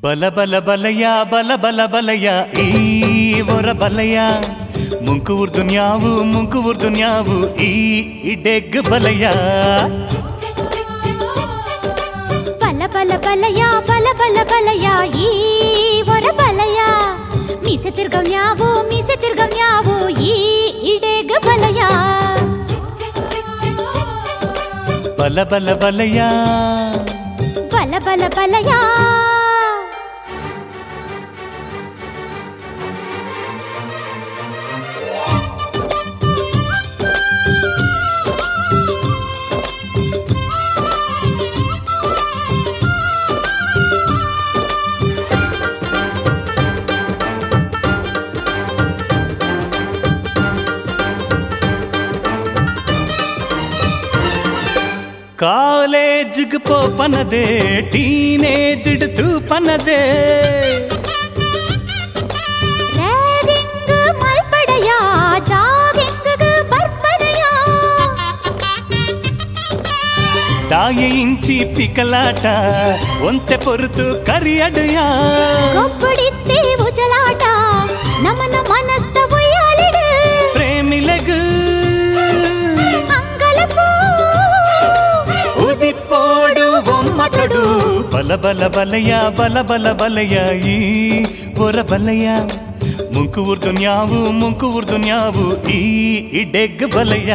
ಬಲ ಬಲ ಬಲಯ ಬಲ ಬಲ ಬಲಯ ಈ ವರ ಬಲಯ ಮುಂಕೂರ್ ದುನ್ಯಾವು ಈ ಇಡೆಗ್ ಬಲಯ ಬಲ ಬಲ ಬಲಯ ಬಲ ಬಲ ಬಲಯ ಈ ವರ ಬಲಯ ಮೀಸೆ ತಿರ್ಗವ್ಯಾವು ಈ ಇಡೆಗ್ ಬಲಯ ಬಲ ಬಲ ಬಲಯ ಬಲ ಬಲ ಬಲಯ ಕಾಲೇಜ್ ಪೋಪನದೆ ಟೀನೇಜ್ ತೂಪನದೆ ರೇದಿಂಗ್ ಮಲ್ಪಡೆಯ ಜಾಗಿಂಗ್ ಬರ್ಪನೆಯ ತಾಯಿ ಇಂಚಿ ಪಿಕಲಾಟ ಒಂತೆ ಪೊರುತು ಕರಿಯಡೆಯ ಗೊಬ್ಬಡಿತ್ತೆ ಉಜಲಾಟ ನಮನ ಮನಸ್ತ ಒಯ್ಯಾಲಿಡು ಪ್ರೇಮಿಲಗು ಬಲ ಬಲ ಬಲಯ ಬಲ ಬಲ ಬಲಯ ಈ ವರ ಬಲಯ ಮುಂಕೂರ್ ದುನ್ಯಾವು ಈ ಇಡೆಗ್ ಬಲಯ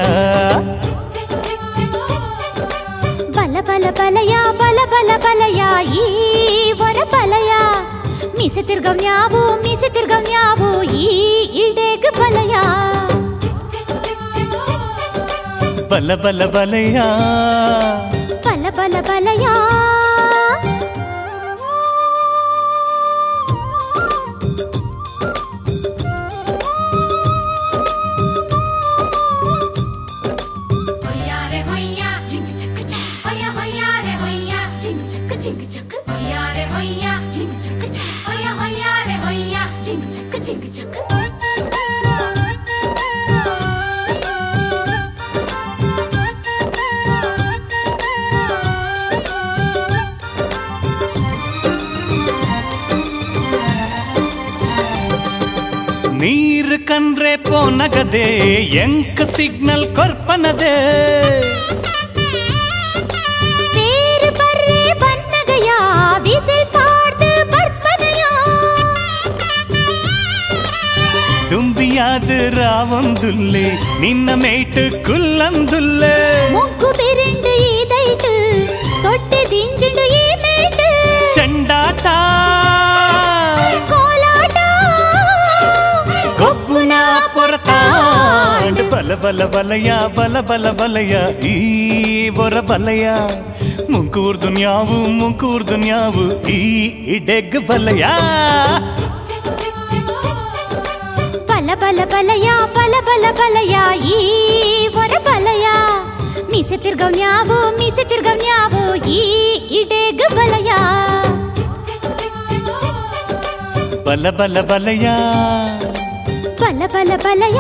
ಬಲ ಬಲ ಬಲಯ ಬಲ ಬಲ ಬಲಯ ಈ ವರ ಬಲಯ ಮೀಸೆ ತಿರ್ಗವ್ಯಾವು ಈ ಇಡೆಗ್ ಬಲಯ ಬಲ ಬಲ ಬಲಯ ಬಲ ಬಲ ಬಲಯ ನೀರು ಕಂಡ್ರೆ ಪೋನಗದೆ ಎಂಕ್ ಸಿಗ್ನಲ್ ಕೊರ್ಪನದೆ ಬೇರು ಬರ್ರೆ ಬನ್ನಗಯ ಬಿಸಿಲ್ ಪಾಡ್ದು ಬರ್ಪನಯ ತುಂಬಿಯಾದ ರಾವೊಂದುಲ್ಲೆ ನಿನ್ನ ಮೇಟು ಕುಲ್ಲಂದುಲ್ಲೆ ಮೊಗ್ಗು ಬಿರಿಂಡು ಈದೈಟು ತೊಟ್ಟೆ ದಿಂಜಿಂಡು ಈ ಮೇಟು ಚಂಡಾಟ ಬಲ ಬಲ ಬಲಯ ಬಲ ಬಲ ಬಲಯ ಈ ವರ ಬಲಯ ಮುಂಕೂರ್ ದುನ್ಯಾವು ಈ ಇಡೆಗ್ ಬಲಯ ಬಲ ಬಲ ಬಲಯ ಬಲ ಬಲ ಬಲಯ ಈ ವರ ಬಲಯ ಮೀಸೆ ತಿರ್ಗವ್ಯಾವು ಈ ಇಡೆಗ್ ಬಲಯ ಬಲ ಬಲ ಬಲಯ ಬಲ ಬಲ ಬಲಯ